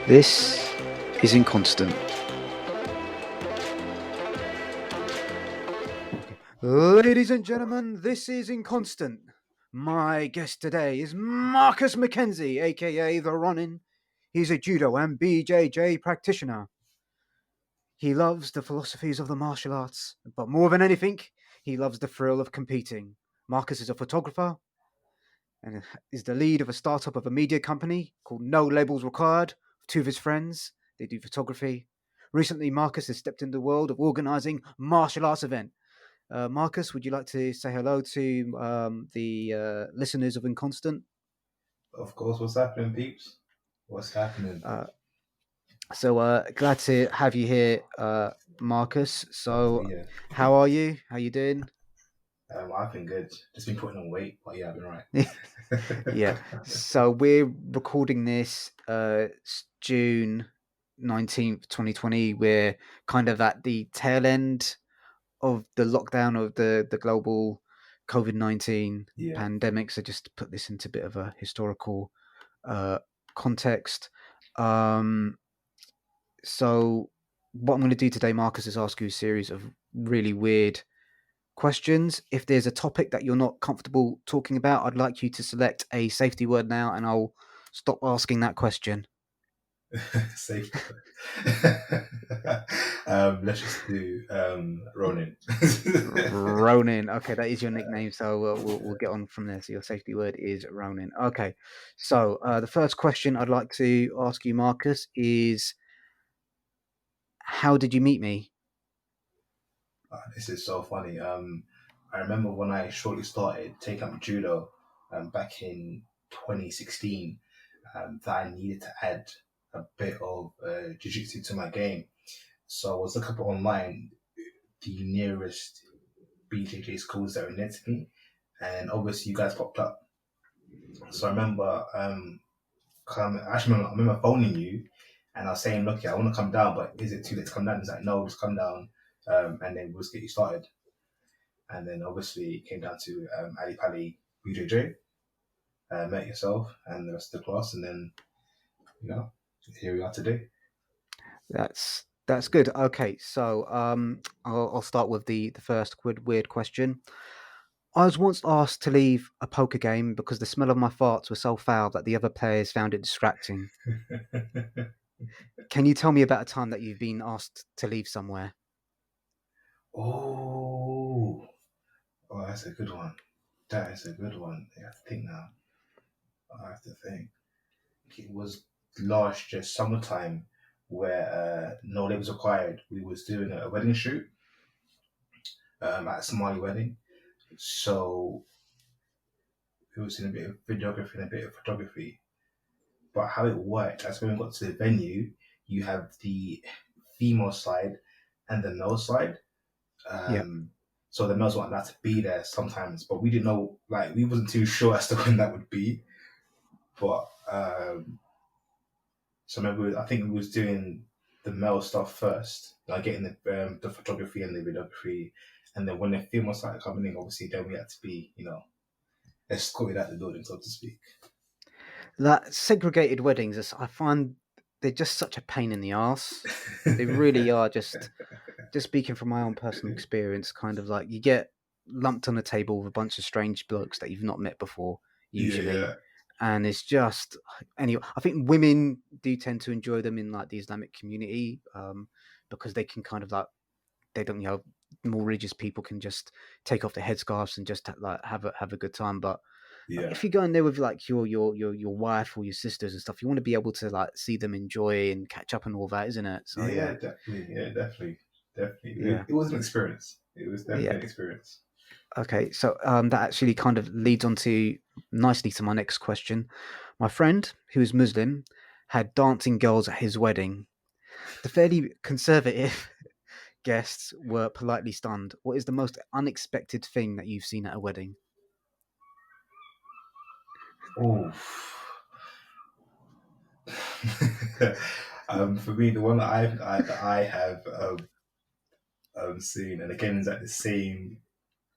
This is Inconstant. Ladies and gentlemen, this is Inconstant. My guest today is Marcus Mckenzie, aka the Ronin. He's a Judo and BJJ practitioner. He loves the philosophies of the martial arts, but more than anything, he loves the thrill of competing. Marcus is a photographer and is the lead of a startup of a media company called No Labels Required. Two of his friends, they do photography. Recently, Marcus has stepped into the world of organising martial arts event. Marcus, would you like to say hello to the listeners of Inconstant? Of course. What's happening, peeps? What's happening? So glad to have you here, Marcus. So, Yeah, how are you? How you doing? I've been good. Just been putting on weight, but yeah, I've been right. Yeah. So we're recording this June 19th, 2020. We're kind of at the tail end of the lockdown of the global COVID-19 Yeah. pandemic. So just to put this into a bit of a historical context. So what I'm going to do today, Marcus, is ask you a series of really weird questions. If there's a topic that you're not comfortable talking about, I'd like you to select a safety word now, and I'll stop asking that question. Safe. Let's just do Ronin. Ronin. Okay, that is your nickname, so we'll get on from there. So your safety word is Ronin. Okay, so the first question I'd like to ask you, Marcus, is how did you meet me? This is so funny. I remember when I shortly started taking up judo back in 2016, that I needed to add a bit of Jujutsu to my game. So I was looking up online the nearest BJJ schools that were near to me, and obviously you guys popped up. So I remember, I remember phoning you, and I was saying, "Look, yeah, I want to come down, but is it too late to come down?" He's like, "No, just come down, and then we'll just get you started." And then obviously it came down to Ali Pali BJJ, met yourself and the rest of the class, and then you know here we are today. That's good. Okay, so I'll start with the first weird question. I was once asked to leave a poker game because the smell of my farts was so foul that the other players found it distracting. Can you tell me about a time that you've been asked to leave somewhere? Oh, oh, that's a good one. That is a good one. I have to think now. I have to think. It was last year summertime where no labels required. We was doing a wedding shoot at a Somali wedding. So it was in a bit of videography and a bit of photography. But how it worked, as when we got to the venue, you have the female side and the male side. Yeah. So the males weren't allowed to be there sometimes, but we didn't know, like, we wasn't too sure as to when that would be. But so maybe I think we was doing the male stuff first, like getting the photography and the videography, and then when the female started coming in, obviously then we had to be, escorted out the building, so to speak. That segregated weddings, I find they're just such a pain in the ass. They really are. Just speaking from my own personal experience, kind of like you get lumped on a table with a bunch of strange blokes that you've not met before, Yeah, usually. yeah, And it's just anyway. I think women do tend to enjoy them in like the Islamic community, because they can kind of like they don't more religious people can just take off their headscarves and just like have a good time. But yeah. if you go in there with like your wife or your sisters and stuff, you want to be able to like see them enjoy and catch up and all that, isn't it? So Yeah, yeah, definitely. Yeah, definitely. Definitely. yeah, It was an experience. It was yeah. definitely an experience. Okay, so that actually kind of leads on to nicely to my next question. My friend, who is Muslim, had dancing girls at his wedding. The fairly conservative guests were politely stunned. What is the most unexpected thing that you've seen at a wedding? Oh. For me, the one that I have seen, and again, is at the same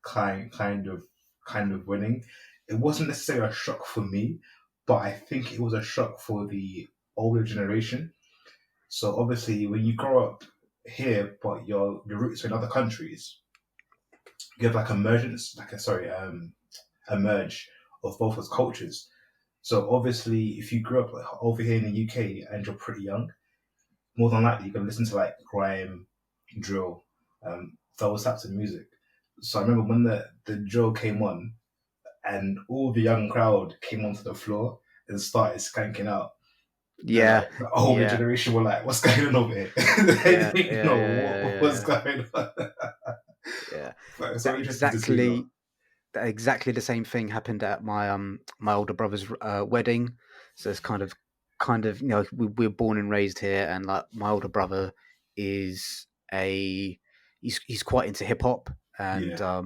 kind kind of winning. It wasn't necessarily a shock for me, but I think it was a shock for the older generation. So obviously, when you grow up here, but your roots are in other countries, you have like emergence, a merge of both those cultures. So obviously, if you grew up like, over here in the UK and you're pretty young, more than likely you're gonna listen to like grime, drill, those types of music. So I remember when the drill came on, and all the young crowd came onto the floor and started skanking out. Yeah, The older yeah, generation were like, "What's going on over here?" They yeah, didn't yeah, know yeah, what yeah, was yeah, going on. yeah. But it's so That interesting to see though. exactly the same thing happened at my older brother's wedding. So it's kind of we were born and raised here, and like my older brother is a he's quite into hip hop and Yeah.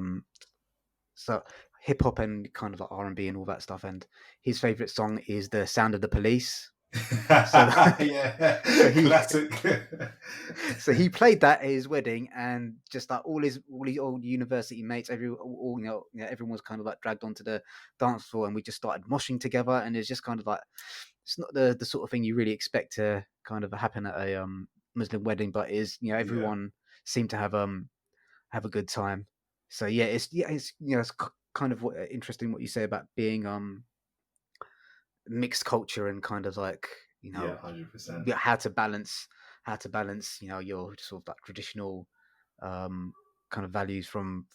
so hip hop and kind of like R&B and all that stuff. And his favorite song is "The Sound of the Police." So Yeah, so he classic. so he played that at his wedding, and just like all his old university mates, all everyone was kind of like dragged onto the dance floor, and we just started moshing together. And it's just kind of like it's not the sort of thing you really expect to kind of happen at a Muslim wedding, but is Yeah, everyone seemed to have a good time. So it's it's kind of interesting what you say about being mixed culture and kind of like yeah, 100%. how to balance your sort of like traditional um kind of values from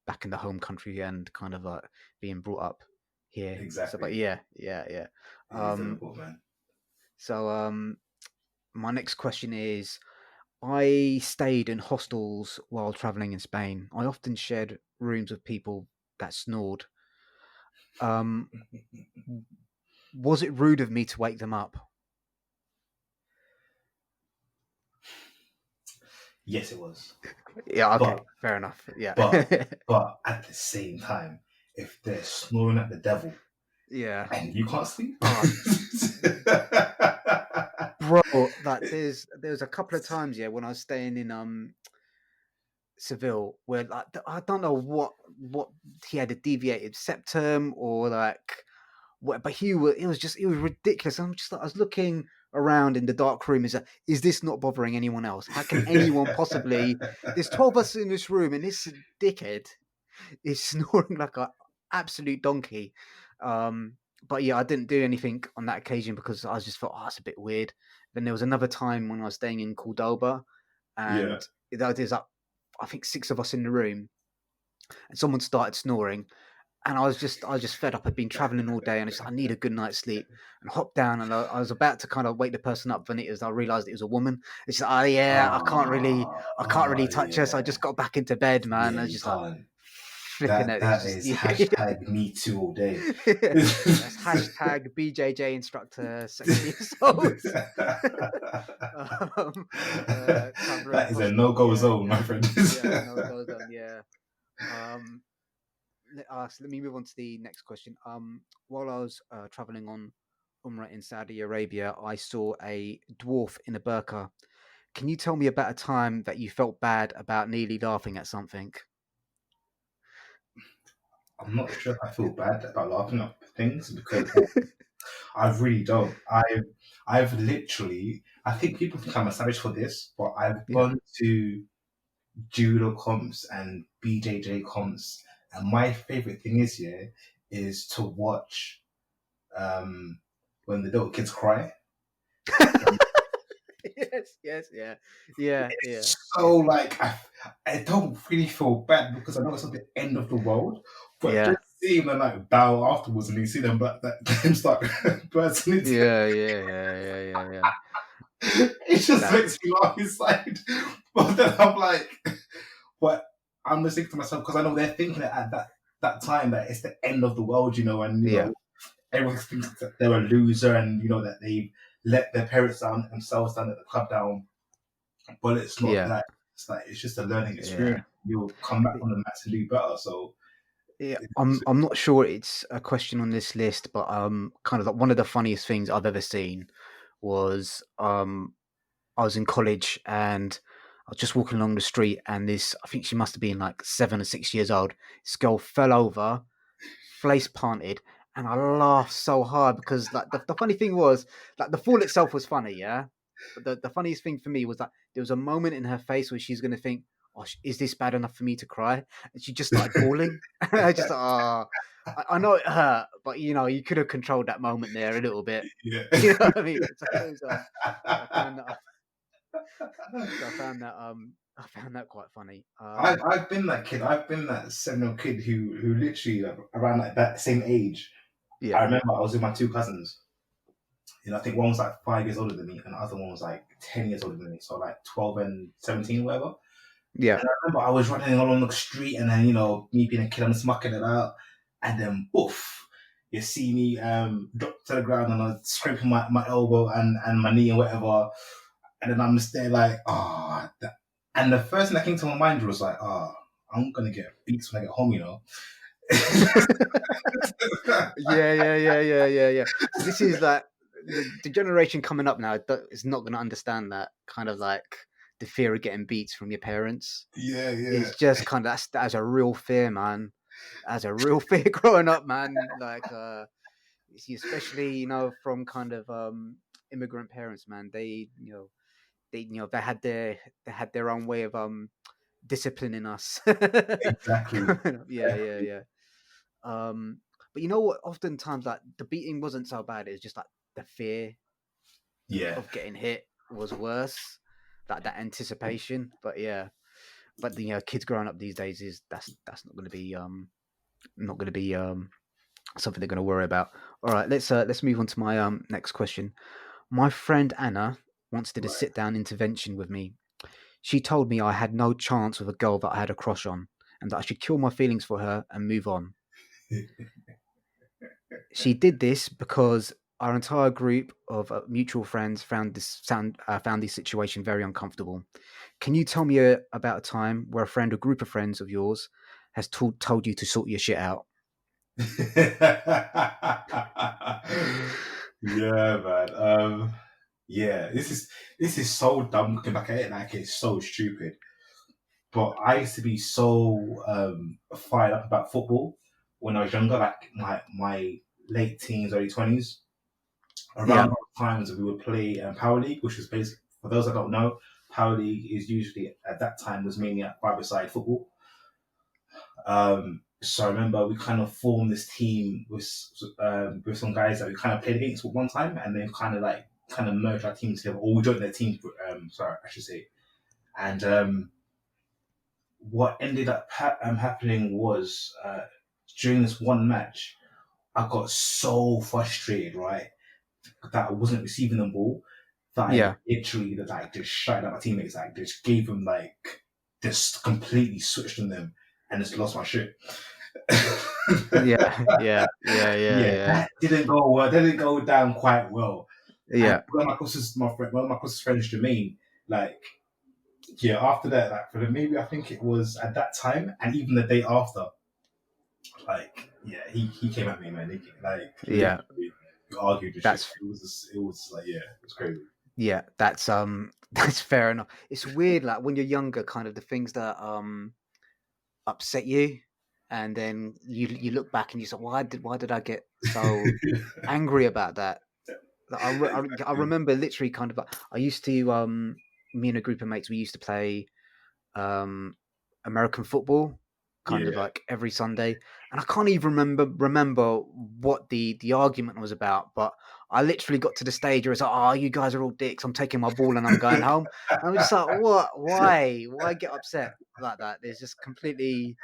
back in the home country and kind of like being brought up here. So but Exactly. yeah. It is um difficult, man. so my next question is, I stayed in hostels while traveling in Spain. I often shared rooms with people that snored. um was it rude of me to wake them up? Yes, it was. Yeah, okay, But fair enough. Yeah. but but at the same time, if they're snoring at the devil Yeah. and you can't sleep, Oh, bro, like there's a couple of times, yeah, when I was staying in Seville, where like I don't know what he had a deviated septum or like what, but it was ridiculous. I'm just like I was looking around in the dark room. Is this not bothering anyone else? How can anyone possibly? There's 12 of us in this room, and this dickhead is snoring like a absolute donkey. But yeah, I didn't do anything on that occasion because I just thought, oh, it's a bit weird. Then there was another time when I was staying in Cordoba, yeah. and there's like I think 6 of us in the room, and someone started snoring, and I was just fed up. I'd been traveling all day, and I need a good night's sleep, and hopped down, and I was about to kind of wake the person up, and I realised it was a woman. It's like, oh yeah, I can't really touch her, so I Yeah. just got back into bed, man. Yeah, I was you just like can't. flipping That it. It's that just is yeah. hashtag me too all day. That's hashtag BJJ instructor 6 years old. um, Covering That is a hostel, no-go yeah, zone, my friend. yeah, no goes on, yeah. Um, so let me move on to the next question. While I was traveling on Umrah in Saudi Arabia, I saw a dwarf in a burqa. Can you tell me about a time that you felt bad about nearly laughing at something? I'm not sure if I feel bad about laughing at things because I really don't. I've literally, I think people think I'm a savage for this, but I've Yeah. gone to judo comps and BJJ comps, and my favorite thing is to watch um, when the little kids cry. Yes, yes, yeah, yeah, yeah, So yeah, like I don't really feel bad because I know it's not the end of the world, but yeah, just seeing them like bow afterwards and you see them but that them start bursting into yeah, yeah, yeah, yeah, yeah, yeah. it just That, makes me laugh inside. But then I'm like, but I'm listening to myself because I know they're thinking it at that time that it's the end of the world, and yeah, everyone thinks that they're a loser and that they let their parents down, themselves down, let the club down. But it's not yeah, that. It's like it's just a learning yeah. experience. You'll come back from the mats and do better. So Yeah, I'm it's, I'm not sure it's a question on this list, but kind of like one of the funniest things I've ever seen was I was in college and I was just walking along the street, and this, I think she must have been like 7 or 6 years old. This girl fell over, face planted, and I laughed so hard because like the funny thing was like the fall itself was funny, yeah. But the funniest thing for me was that there was a moment in her face where she's gonna think, "Oh, is this bad enough for me to cry?" And she just started bawling. I just thought, oh, I know it hurt, but you could have controlled that moment there a little bit. Yeah. You know what I mean? So it was, I found that, so I found that quite funny. I've been that kid. I've been that 7-year-old kid who literally like, around like that same age. I Yeah, remember I was with my two cousins. I think one was like 5 years older than me, and the other one was like 10 years older than me. So like 12 and 17, whatever. yeah. And I remember I was running along the street, and then me being a kid, I'm smucking it out, and then poof, you see me drop to the ground, and I'm scraping my elbow and my knee and whatever, and then I'm just there like, and the first thing that came to my mind was like, I'm gonna get beats when I get home. Yeah. So this is like the generation coming up now that is not going to understand that kind of like the fear of getting beats from your parents. Yeah, yeah. It's just kind of that's a real fear, man. As a real fear growing up, man. Like, especially from kind of immigrant parents, man. They had their own way of disciplining us. Exactly. Yeah. Um, but you know what? Oftentimes, like the beating wasn't so bad. It was just like the fear Yeah. of getting hit was worse. Like that anticipation. But yeah, but kids growing up these days is that's not going to be something they're going to worry about. All right, let's move on to my next question. My friend Anna once did a Right. sit down intervention with me. She told me I had no chance with a girl that I had a crush on, and that I should kill my feelings for her and move on. She did this because our entire group of mutual friends found this situation very uncomfortable. Can you tell me about a time where a friend or group of friends of yours has told you to sort your shit out? Yeah, man. Yeah, this is so dumb looking back at it. Like it's so stupid. But I used to be so fired up about football when I was younger, like my late teens, early 20s. Yeah, Around those times, we would play Power League, which is basically, for those that don't know, Power League is usually at that time was mainly at five-a-side football. So I remember we kind of formed this team with some guys that we kind of played against at one time, and then kind of merged our teams together, or we joined their team. Sorry, I should say. And what ended up happening was during this one match, I got so frustrated, right, that I wasn't receiving the ball, that I yeah, literally just shouted at my teammates, like just gave them just completely switched on them and just lost my shit. yeah. Yeah, that didn't go well. That didn't go down quite well. And Yeah, one of my closest friends, Jermaine, like yeah, after that, like for the maybe I think it was at that time, and even the day after, like yeah, he came at me, man. Like yeah. literally argued and shit. That's It was like yeah, it was crazy. yeah. That's fair enough. It's weird, like when you're younger, kind of the things that upset you, and then you look back and you say, why did I get so angry about that? Like, I remember literally kind of like, I used to me and a group of mates, we used to play um American football kind of Yeah. like every Sunday, and I can't even remember what the argument was about, but I literally got to the stage where it's like, oh, you guys are all dicks, I'm taking my ball and I'm going home. And I'm just like, what? Why get upset like that? It's just completely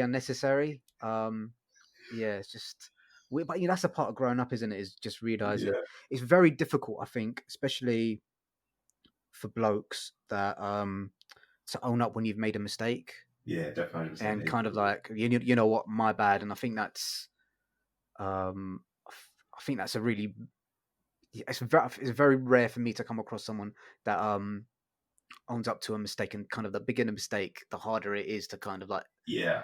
unnecessary. Yeah, it's just but that's a part of growing up, isn't it? Is just realizing Yeah. it's very difficult, I think, especially for blokes that to own up when you've made a mistake Yeah, definitely 100%. and kind of like you know what, my bad. And I think that's um I think that's a really it's very rare for me to come across someone that owns up to a mistake, and kind of the bigger the mistake, the harder it is to kind of like Yeah,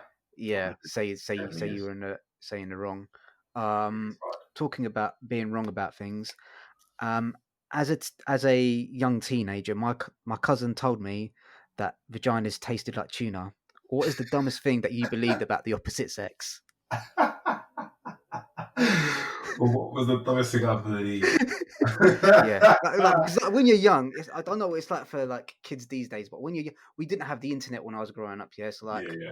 say definitely you is. were in the wrong. It's hard. Talking about being wrong about things, um as a young teenager, my cousin told me that vaginas tasted like tuna. What is the dumbest thing that you believed about the opposite sex? What was the dumbest thing I've heard? Yeah, because when you're young, I don't know what it's like for like kids these days, but when we didn't have the internet when I was growing up. Yeah, so Yeah, like yeah.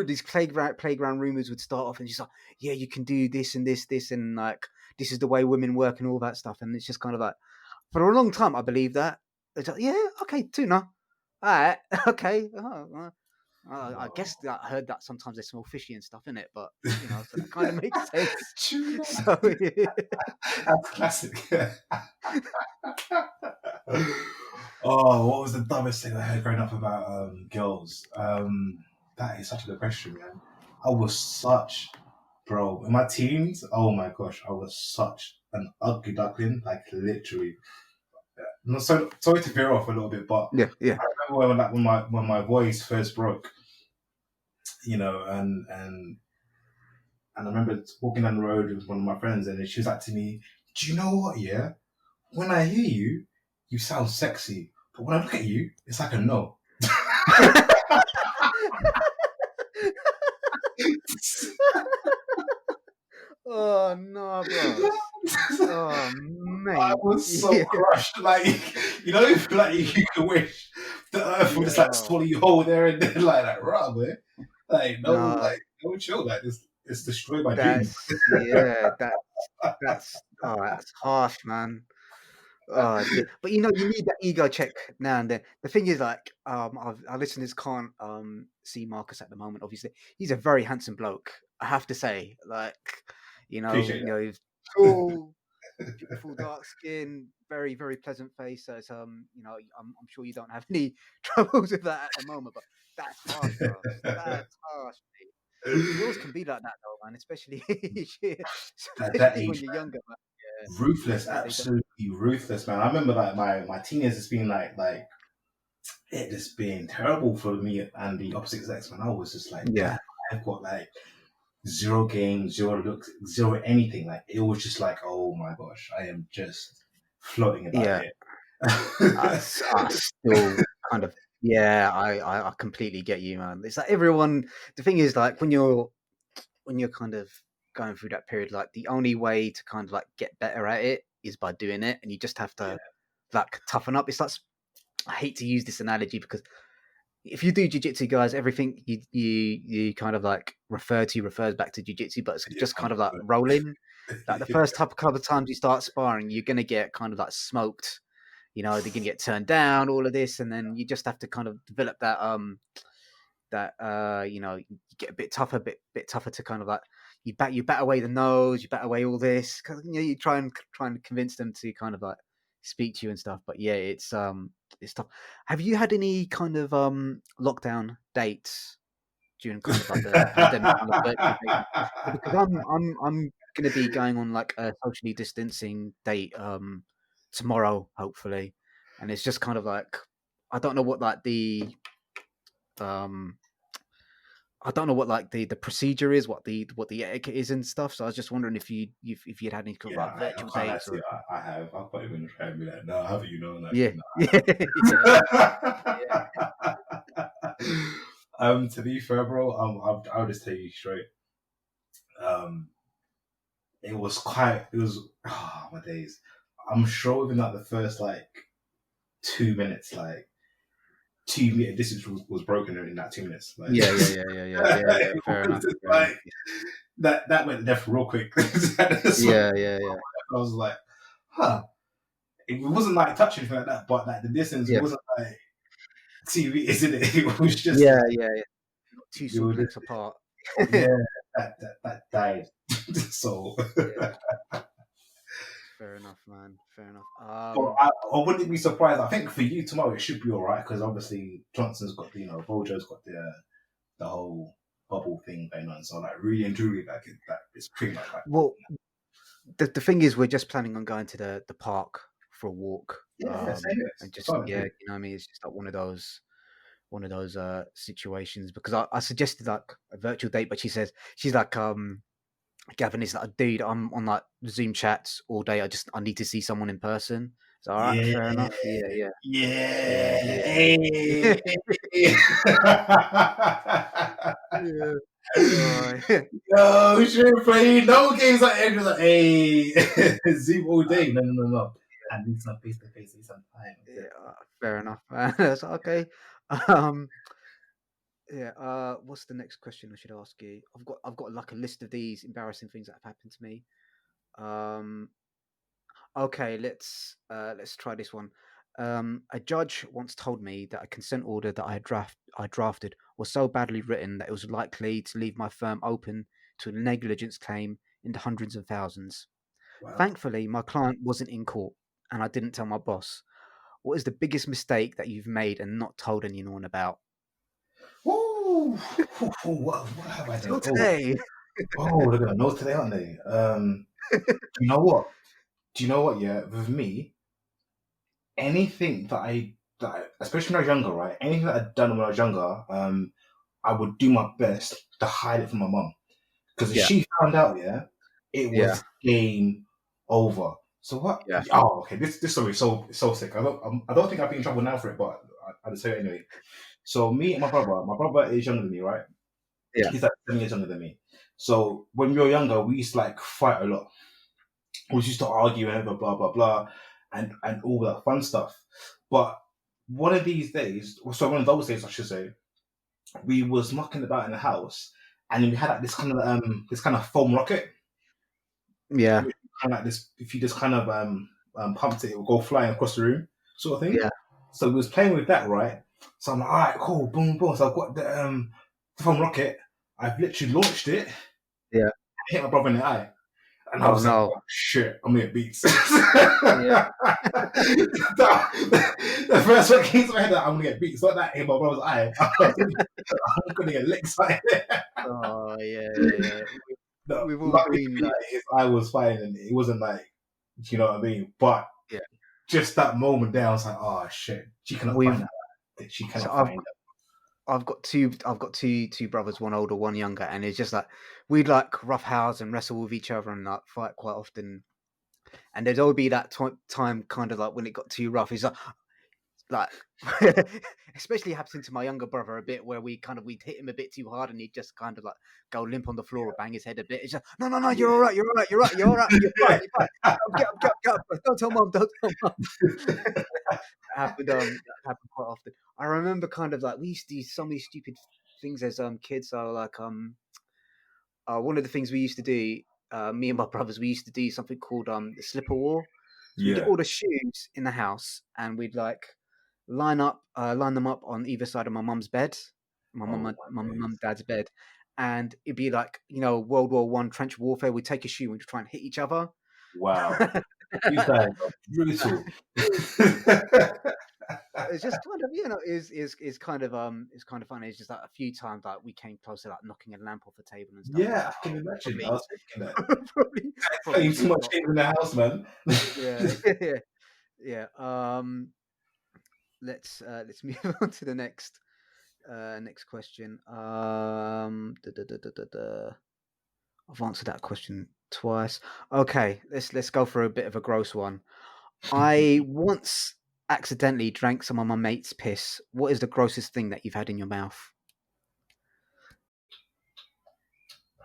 these playground rumors would start off, and just like, yeah, you can do this and this, and like this is the way women work and all that stuff, and it's just kind of like for a long time I believed that. It's like, yeah, okay, Tuna, all right, okay. I guess that I heard that sometimes they smell fishy and stuff in it, but so that kind of makes sense. Tuna. So That's classic. Oh, what was the dumbest thing I heard growing up about girls? That is such a good question, man. I was such, bro, in my teens. Oh my gosh, I was such an ugly duckling, like literally. No, so sorry to veer off a little bit, but yeah, I remember when my voice first broke, and I remember walking down the road with one of my friends, and she was like to me, "Do you know what? Yeah, when I hear you, you sound sexy, but when I look at you, it's like a no." Oh no, bro. Oh I mate. was so Yeah. crushed, like like you could wish the earth would just like Yeah. swallow you whole there and then, like, right, man, No, like no chill, like this, it's destroyed my dreams. yeah, that's harsh, man. Oh dear. But you need that ego check now and then. The thing is, like, our listeners can't see Marcus at the moment. Obviously, he's a very handsome bloke. I have to say, like, Appreciate that. he's tall, beautiful, dark skin, very, very pleasant face. So it's I'm sure you don't have any troubles with that at the moment. But that's harsh, bro. That's harsh. Girls can be like that though, man. Especially, At that especially when age, you're younger, man. Yeah, ruthless, they don't. absolutely ruthless, man. I remember like my teenagers just being like it just being terrible for me and the opposite sex, man. I was just like, damn, Yeah, I've got like zero game, zero looks, zero anything. Like it was just like, oh my gosh, I am just floating about yeah. here. I still kind of yeah. I completely get you, man. It's like everyone. The thing is, like when you're kind of going through that period, like the only way to kind of like get better at it is by doing it, and you just have Yeah, to like toughen up. It's like I hate to use this analogy because if you do jiu-jitsu, guys, everything you kind of like refers back to jiu-jitsu, but it's yeah, just kind of like 100%. rolling. Like the first couple of times you start sparring, you're gonna get kind of like smoked. They're gonna get turned down, all of this, and then you just have to kind of develop that you get a bit tougher, bit tougher to kind of like you bat away the nose, you bat away all this because you try and convince them to kind of like speak to you and stuff. But yeah, it's tough. Have you had any kind of lockdown dates during kind of like the pandemic kind of virtual dating? Because I'm gonna be going on like a socially distancing date tomorrow, hopefully, and it's just kind of like I don't know what like um I don't know what like the procedure is, what the etiquette is and stuff. So I was just wondering if you'd had any kind of Yeah, like I virtual can't lie dates to or you. I have. I can't even try and be like, no, haven't you known? Like, yeah, no, yeah, yeah, yeah, To be fair, bro, I'll just tell you straight. Um, it was quite. It was. My days. I'm sure within like the first like 2 minutes, like 2 meter distance was broken in that 2 minutes. Like, yeah, yeah, yeah, yeah, yeah, yeah, yeah. it Fair was enough, just fair enough. like that went left real quick. So Yeah, yeah, yeah, I was like, huh. It wasn't like touching anything like that, but like the distance yeah, wasn't like TV, isn't it? It was just yeah, like yeah, yeah. Not two you sword were just, lengths apart. oh yeah, that died. So, Yeah, fair enough, man. Fair enough. but I wouldn't be surprised. I think for you tomorrow it should be all right because obviously Johnson's got Bojo's got the whole bubble thing going on. So like really and truly, like it's pretty much like Well, the thing is, we're just planning on going to the park for a walk, yeah, same here. and That's just what I'm yeah, doing. what I mean, it's just like one of those situations because I suggested like a virtual date, but she's like Gavin is like, dude, I'm on like Zoom chats all day. I need to see someone in person. So all right, Yeah, fair enough. Yeah, yeah, yeah. yeah, yeah. Hey. Yeah. Yo, we should play no games like that. Just like, hey, Zoom all day. No. I need some face to face. Need some time. Yeah, fair enough. That's okay. Um, yeah. What's the next question I should ask you? I've got like a list of these embarrassing things that have happened to me. Um, okay, let's try this one. A judge once told me that a consent order that I drafted was so badly written that it was likely to leave my firm open to a negligence claim in the hundreds of thousands. Wow. Thankfully, my client wasn't in court, and I didn't tell my boss. What is the biggest mistake that you've made and not told anyone about? Woo! What have I done? Till today. They're gonna know today, aren't they? You know what? Do you know what? Yeah, with me, anything especially when I was younger, right? Anything that I'd done when I was younger, I would do my best to hide it from my mum. Because if Yeah, she found out, yeah, it yeah, was game over. So what? yeah, Oh, okay. This story is so sick. I don't think I'd be in trouble now for it, but I'll just say it anyway. So me and my brother. My brother is younger than me, right? yeah, He's like 7 years younger than me. So when we were younger, we used to like fight a lot. We used to argue and blah blah blah, and all that fun stuff. But one of these days, so one of those days, I should say, we was mucking about in the house, and we had like this kind of foam rocket. yeah, Kind of like this, if you just kind of pumped it, it would go flying across the room, sort of thing. yeah. So we was playing with that, right? So I'm like, all right, cool, boom, boom. So I've got the foam rocket. I've literally launched it, Yeah. hit my brother in the eye, and I Oh was like, no. oh shit, I'm gonna get beats. Yeah. The first one came to my head, that I'm gonna get beats. Not that hit my brother's eye. I'm gonna get licked. Oh yeah. No, We've all luckily been for me, like, his eye was fine and it wasn't like, you know what I mean? But yeah. just that moment there, I was like, oh shit, she cannot find We've that. She so cannot find that. I've got two brothers, one older, one younger, and it's just like we'd like rough house and wrestle with each other and like fight quite often. And there'd always be that time kind of like when it got too rough. He's like especially happened to my younger brother a bit where we'd hit him a bit too hard and he'd just kind of like go limp on the floor or bang his head a bit. It's just no, you're all right, you're all right, you're all right, you're fine, you're fine. Get up. Don't tell mom, don't tell mom. That happened quite often. I remember kind of like we used to do so many stupid things as kids. So like one of the things we used to do, me and my brothers, we used to do something called the slipper war. So we get Yeah. all the shoes in the house and we'd like line them up on either side of my mum's bed, Oh my my mum days. and dad's bed, and it'd be like World War One trench warfare. We'd take a shoe and try and hit each other. Wow. You guys are brutal. It's just kind of is kind of it's kind of funny. It's just like a few times like we came close to like knocking a lamp off a table and stuff like Yeah, that. I can imagine. I Probably was thinking that. probably probably Playing too should have much got games in the house, man. yeah yeah. Let's move on to the next question. I've answered that question twice. Okay, let's go for a bit of a gross one. I once accidentally drank some of my mate's piss. What is the grossest thing that you've had in your mouth?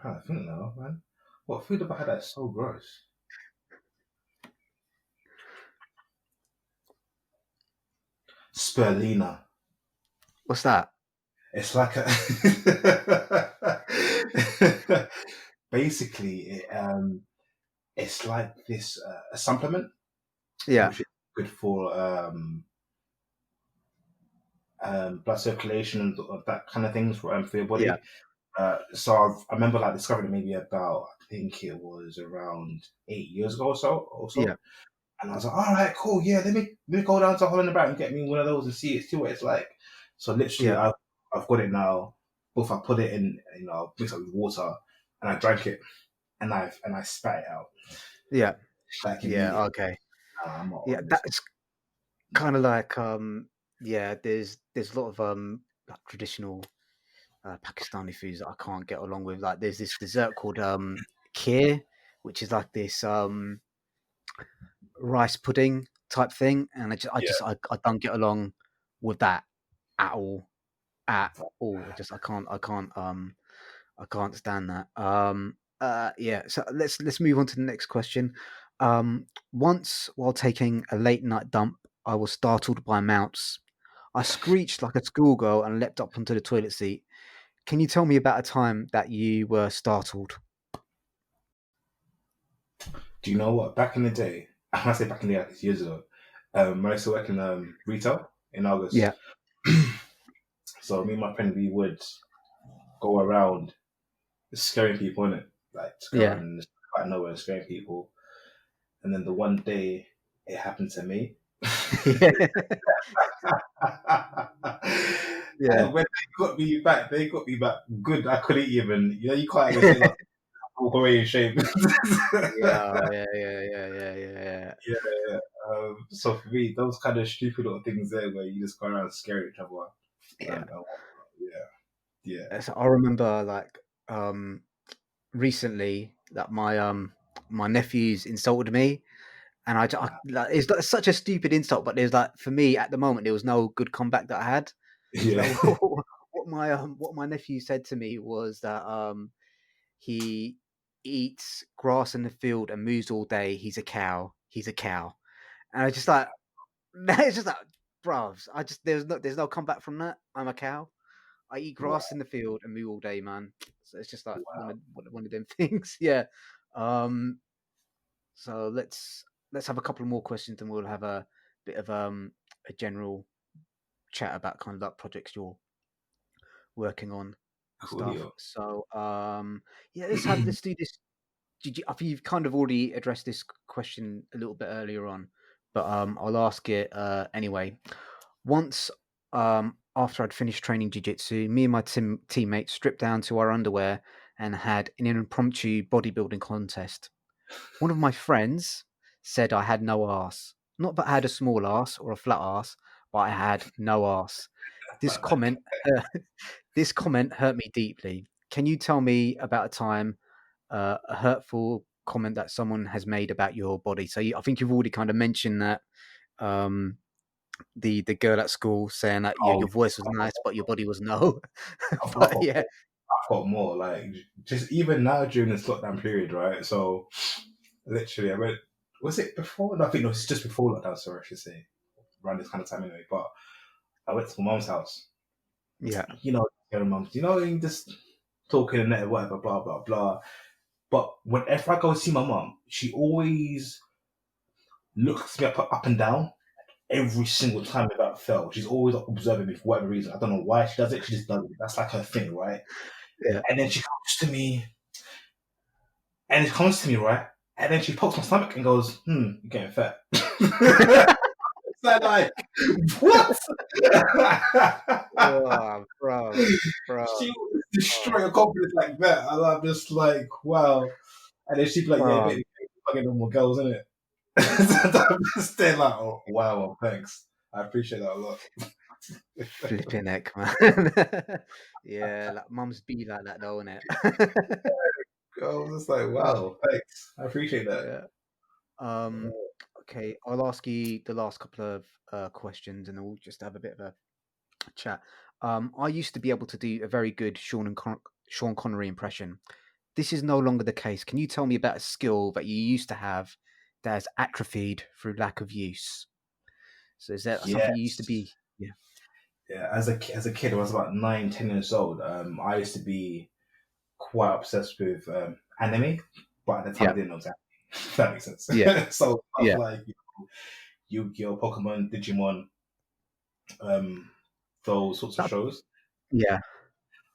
I think now, man. What food have I had that's so gross? Spirulina. What's that? It's like a basically it's like this a supplement Yeah, which is good for blood circulation and that kind of things for your yeah, body. So I remember like discovering it maybe about I think it was around 8 years ago or yeah, so. And I was like, all right, cool, yeah, let me go down to Holland about and get me one of those and see what it's like. So literally, yeah, I've got it now. Both I put it in, mix it with water, and I drank it, and I spat it out yeah, like yeah. immediately. Okay, Nah, I'm not yeah. on this. That's No. kind of like yeah. There's a lot of like traditional Pakistani foods that I can't get along with. Like there's this dessert called kheer, which is like this rice pudding type thing, and Yeah, I don't get along with that at all. At all. I can't I can't stand that. Yeah. So let's move on to the next question. Once while taking a late night dump, I was startled by a mouse. I screeched like a schoolgirl and leapt up onto the toilet seat. Can you tell me about a time that you were startled? Do you know what? Back in the day, I say back in the day, like it's years ago, when I used to work in retail in August. Yeah, So me and my friend, we would go around scaring people in it, like to go yeah, around quite nowhere scaring people. And then the one day it happened to me. yeah, yeah, And when they got me back good. I couldn't even, you can't even say like walk away in shame. yeah, yeah, yeah, yeah, yeah, yeah, Yeah. So for me, those kind of stupid little things there where you just go around scaring each other. yeah. Yeah. So I remember like recently that my nephews insulted me, and like, it's like such a stupid insult, but there's like for me at the moment there was no good comeback that I had. So Yeah. like what my nephew said to me was that he eats grass in the field and moves all day. He's a cow. He's a cow. And I just like it's just like, bruv, there's no comeback from that. I'm a cow. I eat Wow. grass in the field and moo all day, man. So it's just like Wow. one of them things. Yeah. Um. So let's have a couple more questions, and we'll have a bit of a general chat about kind of like projects you're working on and stuff. Coolio. So yeah, let's do this. I think you've kind of already addressed this question a little bit earlier on, but I'll ask it anyway. Once, after I'd finished training jiu-jitsu, me and my teammates stripped down to our underwear and had an impromptu bodybuilding contest. One of my friends said I had no ass. Not that I had a small ass or a flat ass, but I had no ass. This comment, this comment hurt me deeply. Can you tell me about a time, a hurtful comment that someone has made about your body? So I think you've already kind of mentioned that. Um, the girl at school saying that Oh, your voice was nice, but your body was no. I've got, But yeah, I've got more. Like, just even now during this lockdown period, right? So, literally, I went, was it before? No, I think no, it's just before lockdown, sorry, I should say. Around this kind of time anyway. But I went to my mum's house. yeah, Your mum's, you just talking and that, whatever, blah, blah, blah. But whenever I go see my mum, she always looks me up and down every single time without fail. She's always observing me for whatever reason. I don't know why she does it. She just does it. That's like her thing, right? yeah. And then she comes to me, right? And then she pokes my stomach and goes, you're getting fat. It's like, what? Oh, bro. She would destroy Oh, your confidence like that. And I'm just like, wow. And then she'd be like, yeah, bro. baby, fucking normal girls, innit? I'm just there like, oh, wow, well, thanks. I appreciate that a lot. Flipping heck, man. Yeah, like mums be like that though, innit? I was just like, Oh, wow, thanks. I appreciate that. yeah. Um, okay, I'll ask you the last couple of questions, and then we'll just have a bit of a chat. I used to be able to do a very good Sean Connery impression. This is no longer the case. Can you tell me about a skill that you used to have that has atrophied through lack of use? So is that something you used to Yes. be? Yeah, Yeah, as a kid, I was about 9, 10 years old. I used to be quite obsessed with anime, but at the time I yeah, didn't know exactly. If that makes sense. yeah, So stuff yeah, like Yu-Gi-Oh, Pokemon, Digimon, um, those sorts of that, shows. yeah,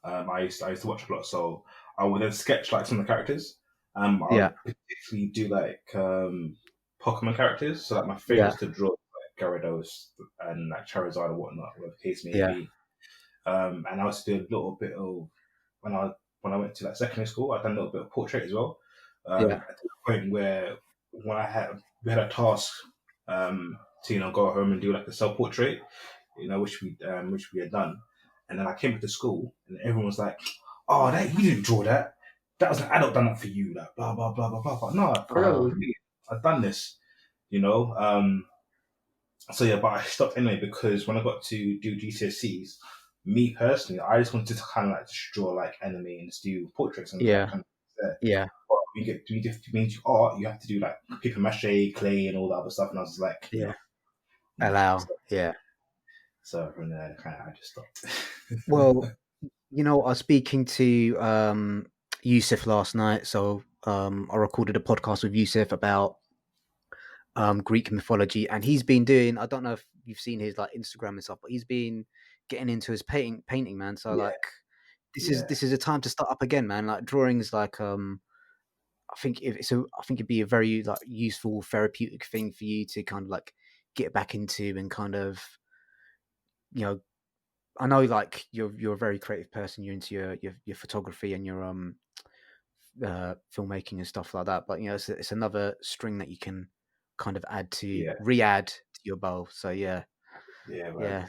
I used to watch a lot, so I would then sketch like some of the characters. I yeah, would particularly do like Pokemon characters. So like my yeah, favorites to draw like Gyarados and like Charizard or whatnot, whatever the case may yeah, be. And I also did a little bit of when I when I went to like secondary school. I done a little bit of portrait as well. yeah, At the point where when we had a task to go home and do like a self portrait, which we had done, and then I came to school and everyone was like, "Oh, that you didn't draw that. That was an adult done that for you." Like blah blah blah blah blah. But no, for real, it uh, was me. I've done this, you know. So yeah, but I stopped anyway because when I got to do GCSEs, me personally, I just wanted to kind of like just draw like anime and just do portraits and like Yeah. kind of there. Yeah. But when you do art, you have to do like paper mache, clay, and all that other stuff. And I was just like, Yeah. no. Allow. Yeah. So from there, kind of, I just stopped. Well, I was speaking to Yusuf last night, so I recorded a podcast with Yusuf about Greek mythology, and he's been doing. I don't know if you've seen his like Instagram and stuff, but he's been getting into his painting, man. So Yeah, like, yeah, this is a time to start up again, man. Like drawings, like I think I think it'd be a very like useful therapeutic thing for you to kind of like get back into and kind of you know I know like you're a very creative person. You're into your photography and your filmmaking and stuff like that. But it's another string that you can kind of yeah, re-add to your bow. So yeah, man. yeah.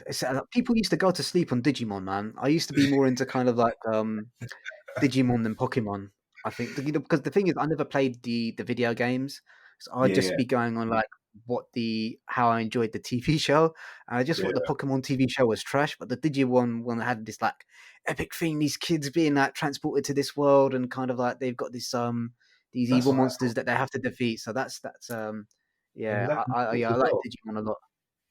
People used to go to sleep on Digimon, man. I used to be more into kind of like Digimon than Pokemon. I think because the thing is, I never played the video games, so I'd Yeah, just yeah, be going on like how I enjoyed the TV show, and I just yeah. thought the Pokemon TV show was trash, but the Digimon one had this like epic thing, these kids being like transported to this world, and kind of like they've got these That's evil what I monsters that they have to defeat. So that's yeah, exactly yeah, I as like well. Digimon a lot.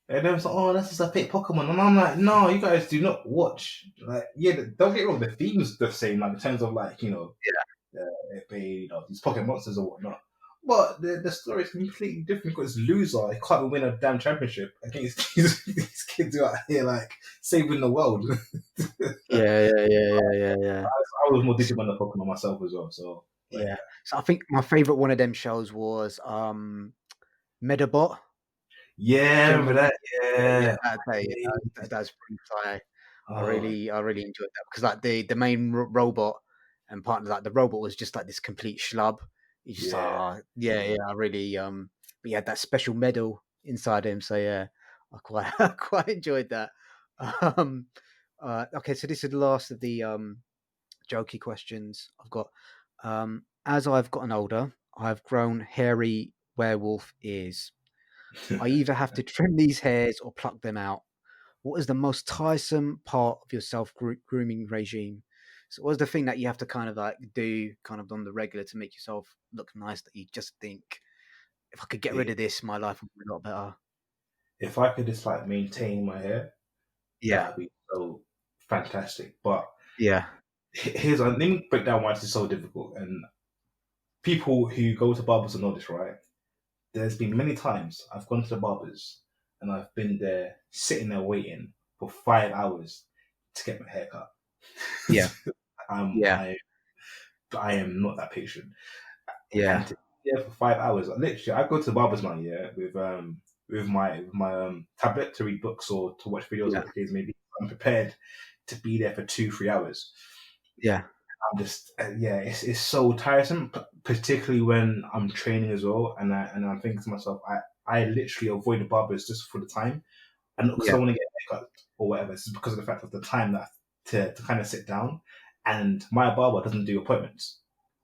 And they was like, "Oh, that's just a fake Pokemon," and I'm like, "No, you guys do not watch." Like, yeah, don't get me wrong, the theme's the same, like in terms of like these Pokemon monsters or whatnot. But the story is completely different because loser he can't win a damn championship against these kids who are out here like saving the world. Yeah, yeah, yeah, yeah, yeah, yeah. I was more Digimon than Pokemon myself as well. So, but Yeah. So I think my favorite one of them shows was Medabot. yeah, Do you remember remember? that? Yeah, Yeah, that's pretty fire. oh I really enjoyed that because like the main robot and partner, like the robot was just like this complete schlub. You just yeah. yeah, yeah, I really but he had that special medal inside him, so yeah, I quite I quite enjoyed that. Um, okay, so this is the last of the jokey questions I've got. As I've gotten older, I've grown hairy werewolf ears. I either have to trim these hairs or pluck them out. What is the most tiresome part of your self grooming regime? So, what's the thing that you have to kind of like do, kind of on the regular, to make yourself look nice? That you just think, if I could get rid of this, my life would be a lot better. If I could just like maintain my hair, Yeah, that'd be so fantastic. But yeah, let me break down why this is so difficult. And people who go to barbers know this, right? There's been many times I've gone to the barbers and I've been there sitting there waiting for 5 hours to get my hair cut. yeah, um, yeah, I I am not that patient, and yeah, to be there for 5 hours, literally, I go to the barbers now, yeah, with my tablet to read books or to watch videos or yeah, what the case may be. I'm prepared to be there for 2 3 hours. yeah, I'm just yeah, it's so tiresome, particularly when I'm training as well, and I'm thinking to myself, I literally avoid the barbers just for the time, and not because I yeah, want to get a haircut or whatever. It's just because of the fact of the time that to kind of sit down, and my barber doesn't do appointments.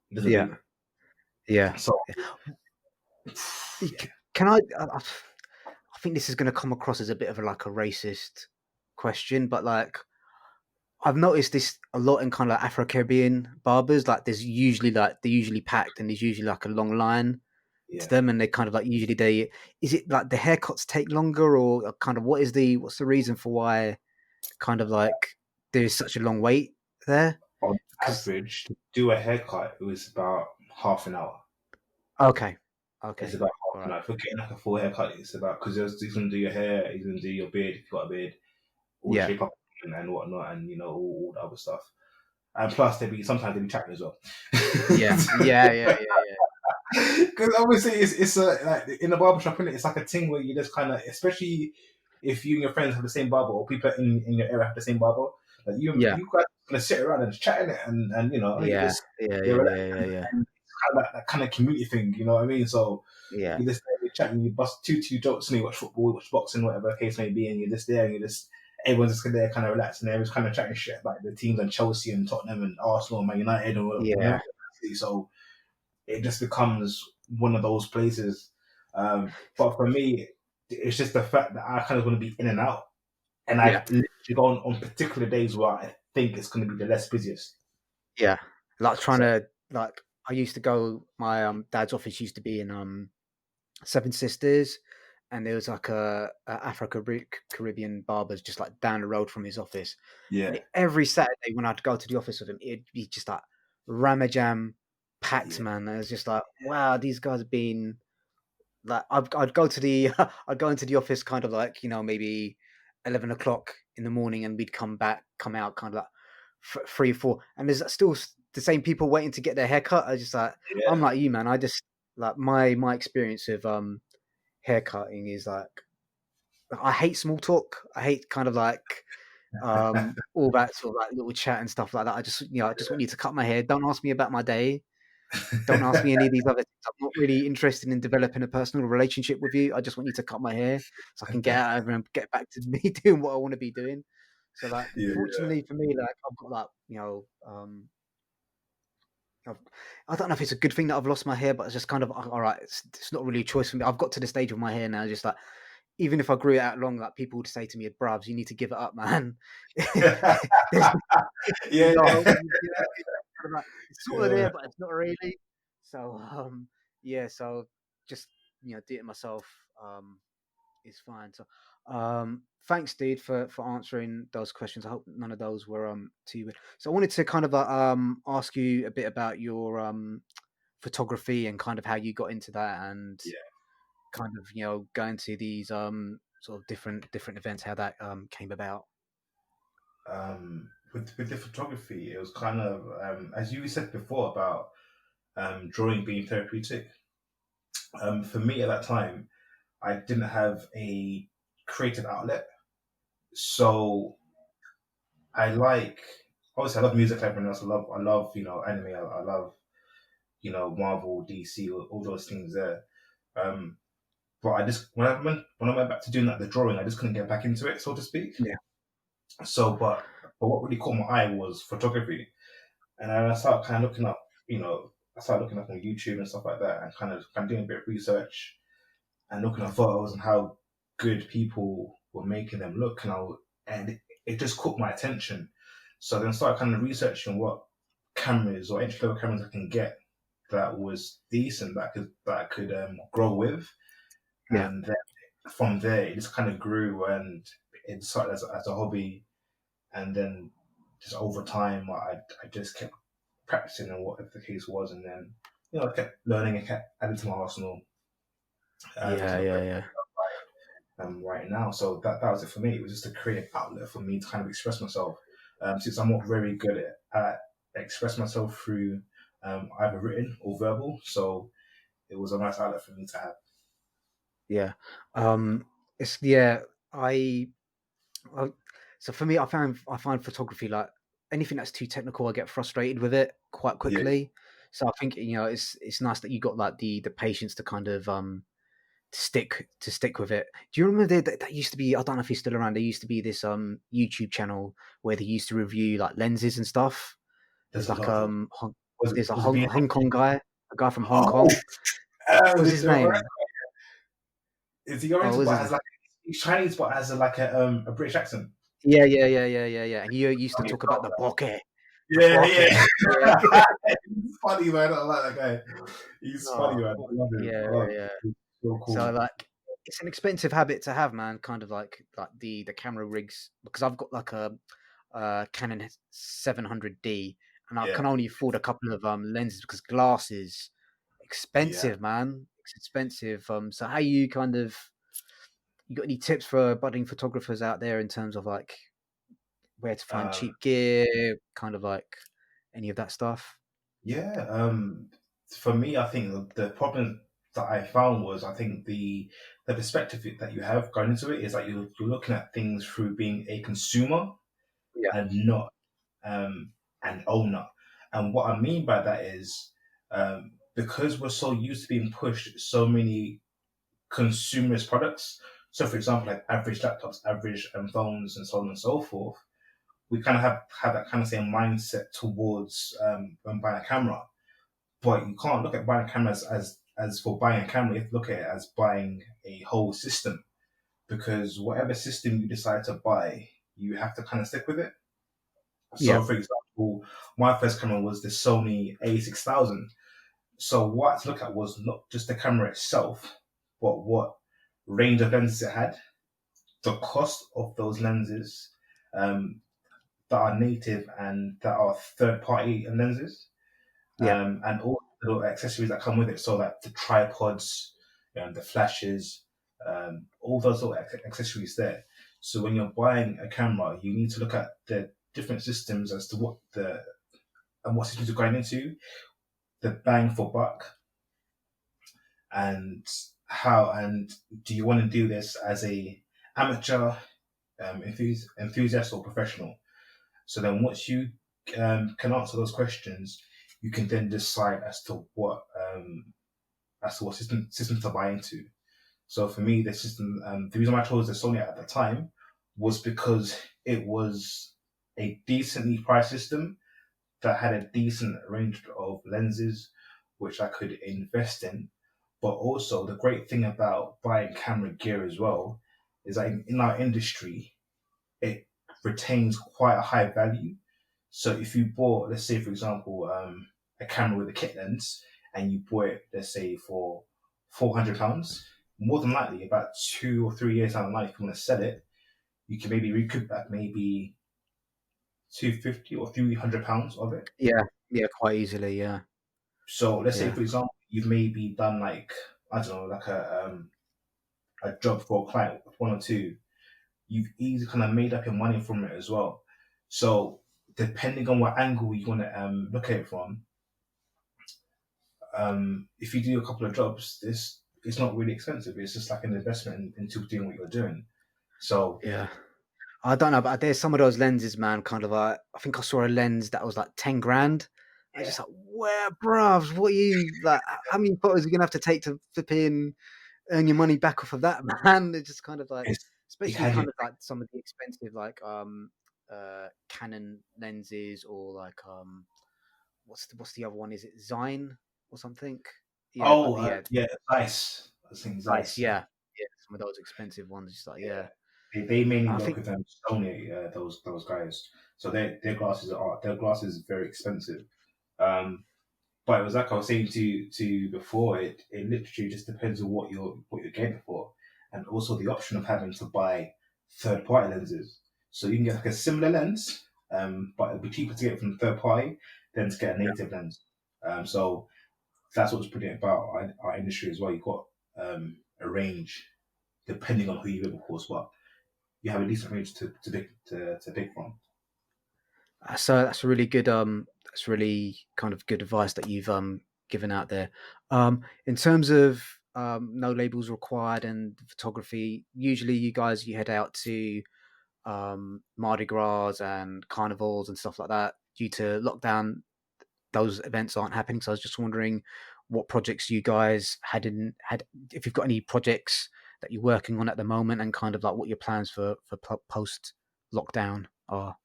He doesn't do yeah, them. yeah. So yeah, Can I think this is going to come across as a bit of like a racist question, but like I've noticed this a lot in kind of like Afro Caribbean barbers. Like they're usually packed and there's usually like a long line to yeah. them, and they kind of like usually they is it like the haircuts take longer, or kind of what's the reason for why kind of like there's such a long wait there? On Because average, to do a haircut, it was about half an hour. okay, It's okay, about all half an right, hour. If you're getting like a full haircut, it's about because he's gonna do your hair, he's gonna do your beard if you've got a beard, all the yeah, shape up and whatnot, and all the other stuff. And plus, sometimes they be chatting as well. yeah, yeah, yeah, yeah, Because obviously, it's a like in the barbershop, innit, it's like a thing where you just kind of, especially if you and your friends have the same barber or people in your area have the same barber, like yeah, you guys gonna sit around and chat in it, and you yeah, just yeah, yeah, you're yeah, relaxed, yeah, yeah, yeah, and it's kind of that kind of community thing, you know what I mean? So yeah, you just there, you're chatting, you bust two jokes, and you watch football, you watch boxing, whatever the case may be, and you're just there, and you just everyone's just there, kind of relaxed, and everyone's kind of chatting shit about the teams and Chelsea and Tottenham and Arsenal and Man United and whatever. yeah. So it just becomes one of those places. But for me, it's just the fact that I kind of want to be in and out. and Yeah. I've literally gone on particular days where I think it's going to be the less busiest. Yeah. Like trying So to like I used to go my dad's office used to be in Seven Sisters, and there was like a Africa Caribbean barbers just like down the road from his office. And yeah, every Saturday when I'd go to the office with him, it'd be just like ramajam packed, yeah, man. And it was just like, wow, these guys have been like I'd go to the I'd go into the office kind of like, maybe 11 o'clock in the morning, and we'd come out kind of like 3 4, and there's still the same people waiting to get their haircut. I just like, I'm yeah, like you, man. I just like my experience of haircutting is like, I hate small talk. I hate kind of like all that sort of like little chat and stuff like that. I just want you to cut my hair. Don't ask me about my day. Don't ask me any of these other things. I'm not really interested in developing a personal relationship with you. I just want you to cut my hair so I can get out of here and get back to me doing what I want to be doing. So like, yeah, fortunately for me, like I've got like, I've, I don't know if it's a good thing that I've lost my hair, but it's just kind of all right. It's not really a choice for me. I've got to the stage with my hair now, just like, even if I grew it out long, like people would say to me, "Bruvs, you need to give it up, man." there's, there's yeah, no yeah, hope. Kind of like, it's sort of yeah. there, but it's not really. So yeah, so just do it myself is fine. So thanks, dude, for answering those questions. I hope none of those were too weird. So I wanted to kind of ask you a bit about your photography and kind of how you got into that, and kind of going to these sort of different events, how that came about. With the photography, it was kind of as you said before about drawing being therapeutic. For me at that time, I didn't have a creative outlet, so I like obviously I love music like everyone else. I love anime. I love Marvel, DC, all those things there. Um, but I just when I went back to doing the drawing, I just couldn't get back into it, so to speak. Yeah, So, but what really caught my eye was photography, and then I started kind of looking up, I started looking up on YouTube and stuff like that, and kind of doing a bit of research and looking at photos and how good people were making them look, and it just caught my attention. So then I started kind of researching what cameras or entry level cameras I can get that was decent that I could grow with, yeah, and then from there it just kind of grew and it started as a hobby, and then just over time I just kept practicing and whatever the case was, and then I kept learning and kept adding to my arsenal to yeah, the yeah, point yeah, right now. So that was it for me. It was just a creative outlet for me to kind of express myself. Since I'm not very good at express myself through either written or verbal, so it was a nice outlet for me to have. yeah. It's yeah. I, I so for me, I find photography like anything that's too technical, I get frustrated with it quite Yeah, quickly. So I think it's nice that you got like the patience to kind of stick with it. Do you remember that used to be? I don't know if he's still around. There used to be this YouTube channel where they used to review like lenses and stuff. there's There's a like lot of there's a was it being Hong Kong guy, a guy from Hong oh Kong. What was his name? is he Oh, Oriental what was but his has name? like he's Chinese but has like a British accent. Yeah, yeah, yeah, yeah, yeah, yeah. And he used to Funny talk about fella. the Yeah, bokeh. Yeah. yeah. He's funny man. I like that guy. He's funny Oh, man. I love him. yeah, I yeah, love him. yeah. He's so So cool. like, it's an expensive habit to have, man. Kind of like the camera rigs, because I've got like a Canon 700D, and I Yeah, can only afford a couple of lenses because glass is yeah. expensive, man. It's expensive. So how you kind of, you got any tips for budding photographers out there in terms of like where to find Um, cheap gear, kind of like any of that stuff? yeah. For me, I think the problem that I found was I think the perspective that you have going into it is like you're looking at things through being a consumer Yeah, and not an owner. And what I mean by that is because we're so used to being pushed so many consumerist products. So, for example, like average laptops, average phones, and so on and so forth. We kind of have that kind of same mindset towards when buying a camera. But you can't look at buying a camera as for buying a camera. You have to look at it as buying a whole system because whatever system you decide to buy, you have to kind of stick with it. Yeah. So, for example, my first camera was the Sony A6000. So, what I had to look at was not just the camera itself, but what range of lenses it had, the cost of those lenses um, that are native and that are third party lenses, Yeah. and all the little accessories that come with it. So, like the tripods, the flashes, all those little accessories there. So, when you're buying a camera, you need to look at the different systems as to what systems you're going into, the bang for buck, and how and do you want to do this as a amateur, enthusiast or professional. So then once you can answer those questions, you can then decide as to what system to buy into. So for me, the system, the reason why I chose the Sony at the time was because it was a decently priced system that had a decent range of lenses which I could invest in. But also, the great thing about buying camera gear as well is that in our industry, it retains quite a high value. So if you bought, let's say, for example, a camera with a kit lens, and you bought it, let's say, for £400, more than likely, about 2 or 3 years down the line, if you want to sell it, you can maybe recoup back maybe 250 or £300 of it. Yeah. Yeah. Quite easily. Yeah. So let's say, Yeah. for example, you've maybe done like I don't know, like a job for a client, one or two. You've easily kind of made up your money from it as well. So depending on what angle you want to look at it from, if you do a couple of jobs, this it's not really expensive. It's just like an investment into doing what you're doing. So Yeah. I don't know, but there's some of those lenses, man. Kind of like, I think I saw a lens that was like 10 grand. I was yeah, just like, where, bruv? What are you like? How many photos are you gonna have to take to flip in, earn your money back off of that, man? It's just kind of like, it especially has kind it. of like some of the expensive like Canon lenses or like what's the other one? Is it Zine or something? Yeah, but Oh, yeah, yeah, Zeiss. I think nice. Zeiss. Yeah, yeah, some of those expensive ones. Just like Yeah, yeah, they mainly I work think with Sony. Those guys. So their glasses is very expensive. Um, but it was like I was saying to before. It literally just depends on what you're getting for, and also the option of having to buy third party lenses. So you can get like a similar lens, but it'll be cheaper to get it from third party than to get a native lens. So that's what's brilliant about our industry as well. You've got a range depending on who you live, of course, but you have a decent range to pick from. so that's really good. That's really kind of good advice that you've given out there. In terms of no labels required and photography, usually you head out to Mardi Gras and carnivals and stuff like that. Due to lockdown, those events aren't happening. So I was just wondering what projects you guys had, if you've got any projects that you're working on at the moment, and kind of like what your plans for post lockdown are.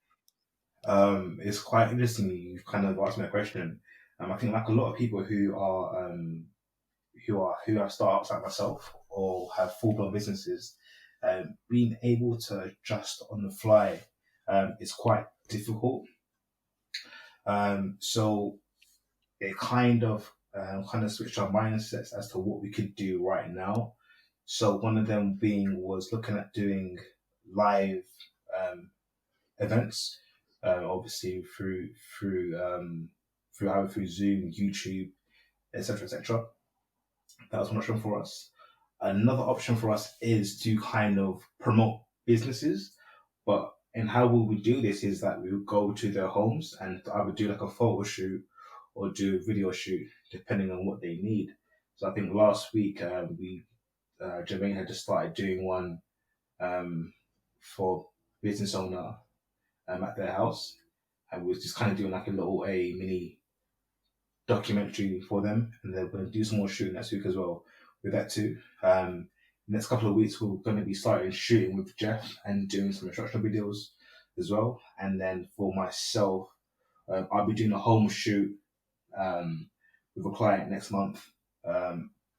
It's quite interesting you've kind of asked me a question. I think like a lot of people who have startups like myself or have full blown businesses, being able to adjust on the fly is quite difficult. So it kind of switched our mindsets as to what we could do right now. So one of them being was looking at doing live um, events, obviously through Zoom, YouTube, etc., etc. That was one option for us. Another option for us is to kind of promote businesses, but and how will we do this is that we would go to their homes and either do like a photo shoot or do a video shoot, depending on what they need. So I think last week Jermaine had just started doing one um, for business owner at their house, and we was just kind of doing like a mini documentary for them, and they're going to do some more shooting next week as well with that too. Next couple of weeks, we're going to be starting shooting with Jeff and doing some instructional videos as well. And then for myself, I'll be doing a home shoot um, with a client next month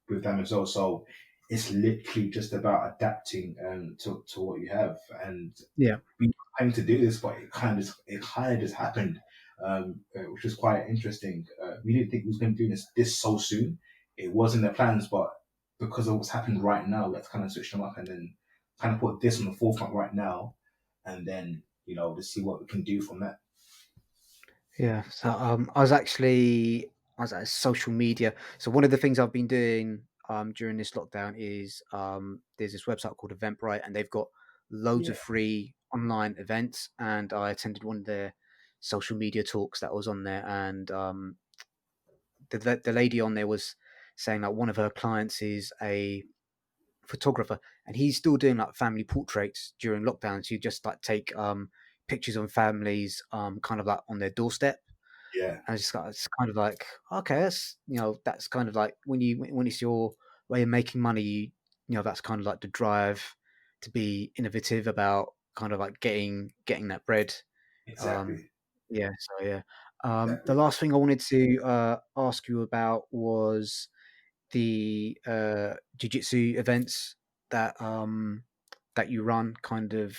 with them as well. So it's literally just about adapting to what you have. And Yeah. we were planning to do this, but it kind of just happened, which was quite interesting. We didn't think we was going to do this so soon. It wasn't the plans, but because of what's happened right now, let's kind of switch them up and then kind of put this on the forefront right now, and then to see what we can do from that. Yeah. So I was at social media. So one of the things I've been doing during this lockdown is there's this website called Eventbrite, and they've got loads of Yeah, free online events. And I attended one of their social media talks that was on there, and the lady on there was saying that one of her clients is a photographer, and he's still doing like family portraits during lockdowns. You just like take pictures of families kind of like on their doorstep. yeah, And it's kind of like, okay, that's kind of like when it's your way of making money, that's kind of like the drive to be innovative about kind of like getting that bread. Um, exactly, yeah, so yeah. The exactly. last thing I wanted to ask you about was the jiu-jitsu events that that you run. Kind of,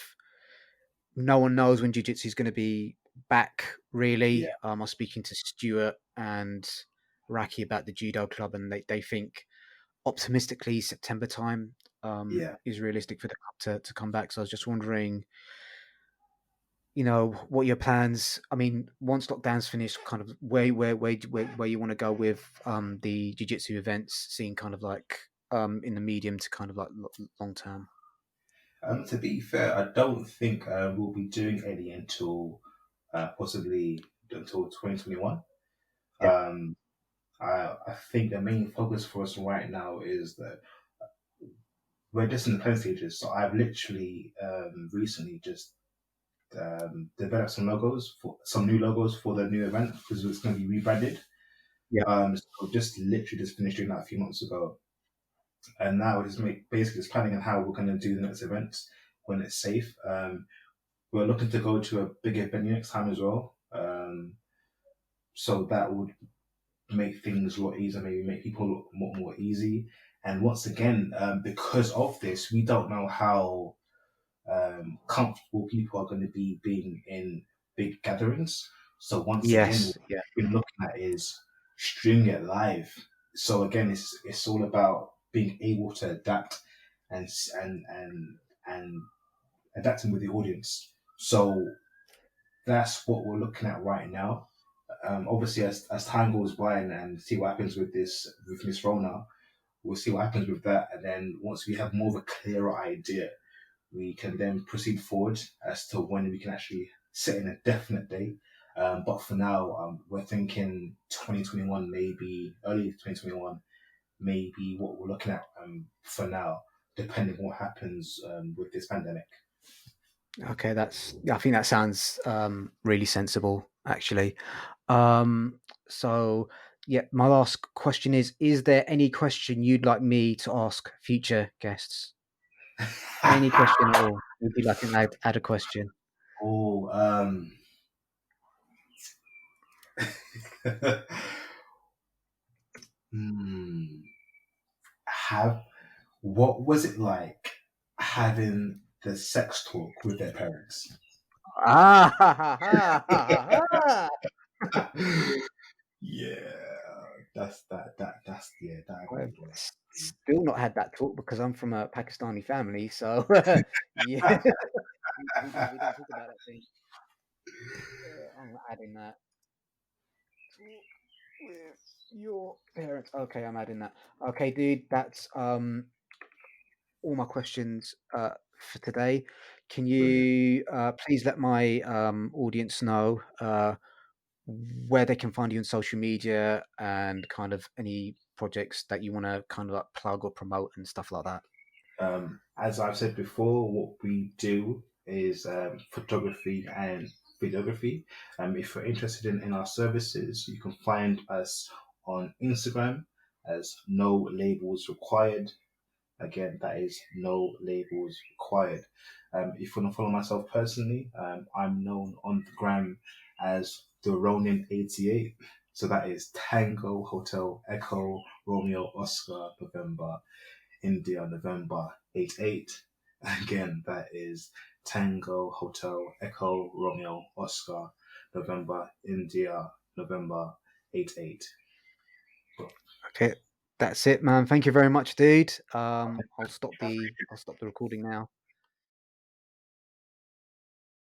no one knows when jiu-jitsu is going to be back, Yeah, really. I was speaking to Stuart and Raki about the judo club, and they think optimistically September time yeah. is realistic for the club to come back. So I was just wondering, what your plans. I mean, once lockdown's finished, kind of where you want to go with the jiu-jitsu events, seeing kind of like in the medium to kind of like long term. To be fair, I don't think we'll be doing any until possibly until 2021. Yeah, Um, I think the main focus for us right now is that we're just in the planning stages. So I've literally recently just developed some new logos for the new event because it's going to be rebranded. yeah. So just literally just finished doing that a few months ago, and now it's basically just planning on how we're going to do the next event when it's safe. We're looking to go to a bigger venue next time as well. So that would make things a lot easier, maybe make people a lot more easy. And once again, because of this, we don't know how comfortable people are going to be being in big gatherings. So once again, what Yes, yeah. we're looking at is streaming it live. So again, it's all about being able to adapt and and adapting with the audience. So that's what we're looking at right now. Obviously, as time goes by and see what happens with Miss Rona, we'll see what happens with that, and then once we have more of a clearer idea, we can then proceed forward as to when we can actually set in a definite date. But for now, we're thinking 2021, maybe early 2021, maybe what we're looking at for now, depending on what happens with this pandemic. Okay, I think that sounds really sensible, actually. Um, so yeah, my last question is there any question you'd like me to ask future guests? Any question at all? Would you like an add a question? oh, hmm, have what was it like having the sex talk with their parents? Ah, ha, ha, ha, ha, ha, ha. Yeah, that's yeah, that'd I've be like. still not had that talk because I'm from a Pakistani family, so yeah, we don't talk about that thing. I'm adding that. Talk with your parents. Okay, I'm adding that. Okay, dude, that's all my questions for today. Can Brilliant. you please let my audience know where they can find you on social media and kind of any projects that you want to kind of like plug or promote and stuff like that? As I've said before, what we do is photography and videography. If you're interested in our services, you can find us on Instagram as no labels required. Again, that is no labels required. If you want to follow myself personally, I'm known on the gram as the Ronin 88. So that is Tango Hotel Echo Romeo Oscar November India, November 88. Again, that is Tango Hotel Echo Romeo Oscar, November India, November 88. Okay, that's it, man. Thank you very much, dude. I'll stop the recording now.